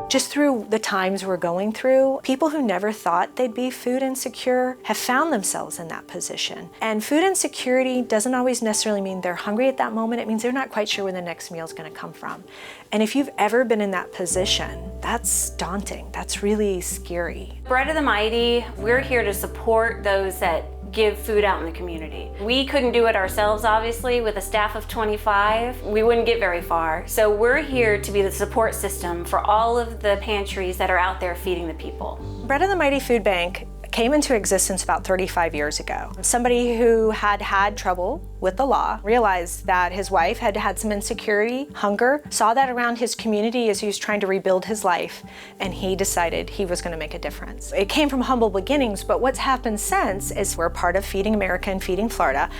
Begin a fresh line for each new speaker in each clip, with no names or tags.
Just through the times we're going through, people who never thought they'd be food insecure have found themselves in that position. And food insecurity doesn't always necessarily mean they're hungry at that moment. It means they're not quite sure where the next meal is going to come from. And if you've ever been in that position, that's daunting. That's really scary.
Bread of the Mighty, we're here to support those that give food out in the community. We couldn't do it ourselves, obviously. With a staff of 25, we wouldn't get very far. So we're here to be the support system for all of the pantries that are out there feeding the people.
Bread of the Mighty Food Bank came into existence about 35 years ago. Somebody who had had trouble with the law realized that his wife had had some insecurity, hunger, saw that around his community as he was trying to rebuild his life, and he decided he was going to make a difference. It came from humble beginnings, but what's happened since is we're part of Feeding America and Feeding Florida.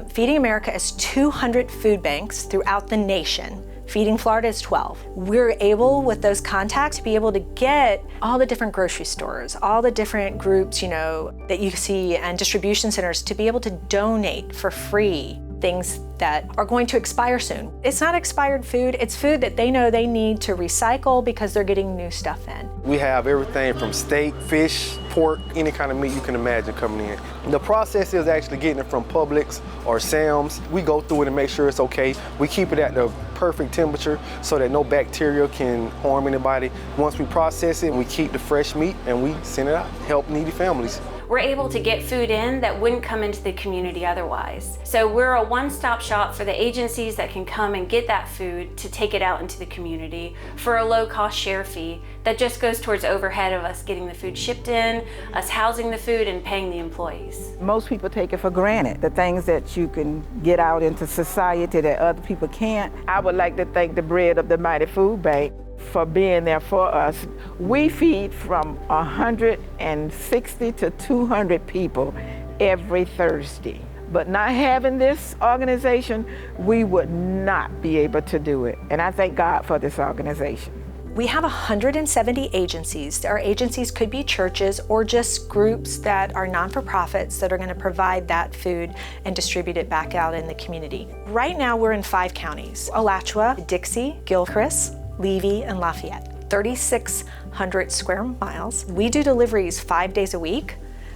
Feeding America is 200 food banks throughout the nation. Feeding Florida is 12. We're able, with those contacts, to be able to get all the different grocery stores, all the different groups, that you see, and distribution centers, to be able to donate for free things that are going to expire soon. It's not expired food, it's food that they know they need to recycle because they're getting new stuff in.
We have everything from steak, fish, pork, any kind of meat you can imagine coming in. The process is actually getting it from Publix or Sam's. We go through it and make sure it's okay. We keep it at the perfect temperature so that no bacteria can harm anybody. Once we process it, we keep the fresh meat and we send it out, help needy families.
We're able to get food in that wouldn't come into the community otherwise. So we're a one-stop shop for the agencies that can come and get that food to take it out into the community for a low-cost share fee that just goes towards overhead of us getting the food shipped in, us housing the food, and paying the employees.
Most people take it for granted, the things that you can get out into society that other people can't. I would like to thank the Bread of the Mighty Food Bank for being there for us. We feed from 160 to 200 people every Thursday. But not having this organization, we would not be able to do it. And I thank God for this organization.
We have 170 agencies. Our agencies could be churches or just groups that are non-for-profits that are going to provide that food and distribute it back out in the community. Right now, we're in 5 counties: Alachua, Dixie, Gilchrist, Levy, and Lafayette. 3,600 square miles. We do deliveries 5 days a week.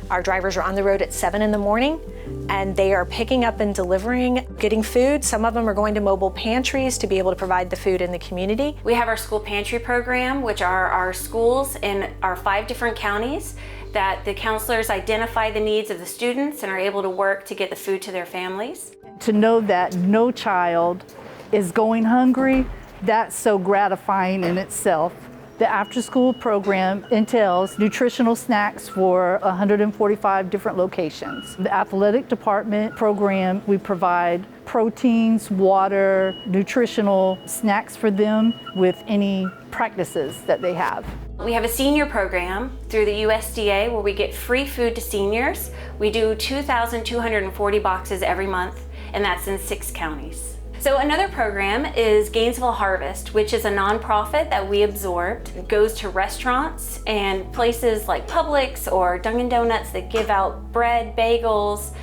Our drivers are on the road at 7 in the morning, and they are picking up and delivering, getting food. Some of them are going to mobile pantries to be able to provide the food in the community.
We have our school pantry program, which are our schools in our 5 different counties that the counselors identify the needs of the students and are able to work to get the food to their families.
To know that no child is going hungry, that's so gratifying in itself. The after-school program entails nutritional snacks for 145 different locations. The athletic department program, we provide proteins, water, nutritional snacks for them with any practices that they have.
We have a senior program through the USDA where we get free food to seniors. We do 2,240 boxes every month, and that's in 6 counties. So another program is Gainesville Harvest, which is a nonprofit that we absorbed. It goes to restaurants and places like Publix or Dunkin' Donuts that give out bread, bagels,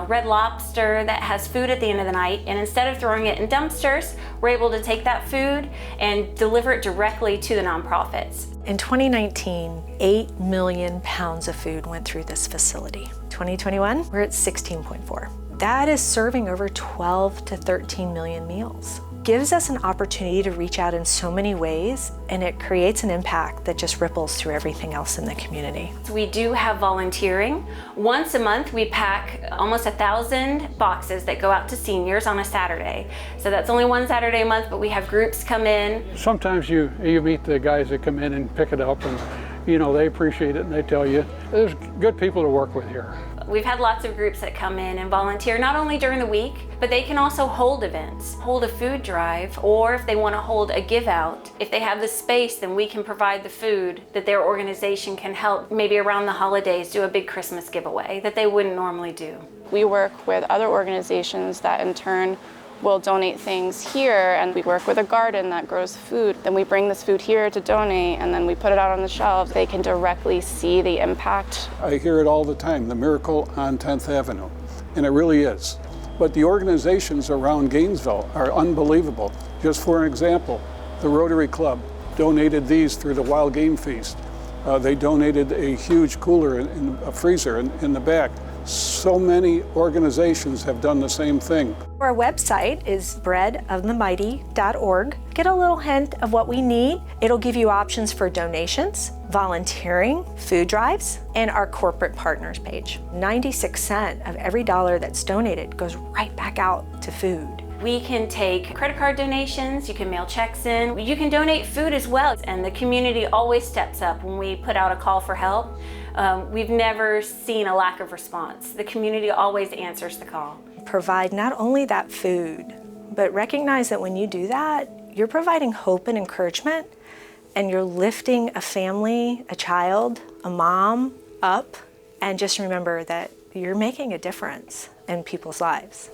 Red Lobster that has food at the end of the night. And instead of throwing it in dumpsters, we're able to take that food and deliver it directly to the nonprofits.
In 2019, 8 million pounds of food went through this facility. 2021, we're at 16.4. That is serving over 12 to 13 million meals. Gives us an opportunity to reach out in so many ways, and it creates an impact that just ripples through everything else in the community.
We do have volunteering. Once a month, we pack almost 1,000 boxes that go out to seniors on a Saturday. So that's only one Saturday a month, but we have groups come in.
Sometimes you meet the guys that come in and pick it up, and they appreciate it, and they tell you. There's good people to work with here.
We've had lots of groups that come in and volunteer, not only during the week, but they can also hold events, hold a food drive, or if they want to hold a give out. If they have the space, then we can provide the food that their organization can help, maybe around the holidays, do a big Christmas giveaway that they wouldn't normally do.
We work with other organizations that in turn will donate things here, and we work with a garden that grows food. Then we bring this food here to donate, and then we put it out on the shelves. They can directly see the impact.
I hear it all the time, the miracle on 10th Avenue, and it really is. But the organizations around Gainesville are unbelievable. Just for an example, the Rotary Club, donated these through the Wild Game Feast. They donated a huge cooler in a freezer in the back. So many organizations have done the same thing.
Our website is breadofthemighty.org. Get a little hint of what we need. It'll give you options for donations, volunteering, food drives, and our corporate partners page. 96 cents of every dollar that's donated goes right back out to food.
We can take credit card donations, you can mail checks in, you can donate food as well. And the community always steps up when we put out a call for help. We've never seen a lack of response. The community always answers the call.
Provide not only that food, but recognize that when you do that, you're providing hope and encouragement, and you're lifting a family, a child, a mom up, and just remember that you're making a difference in people's lives.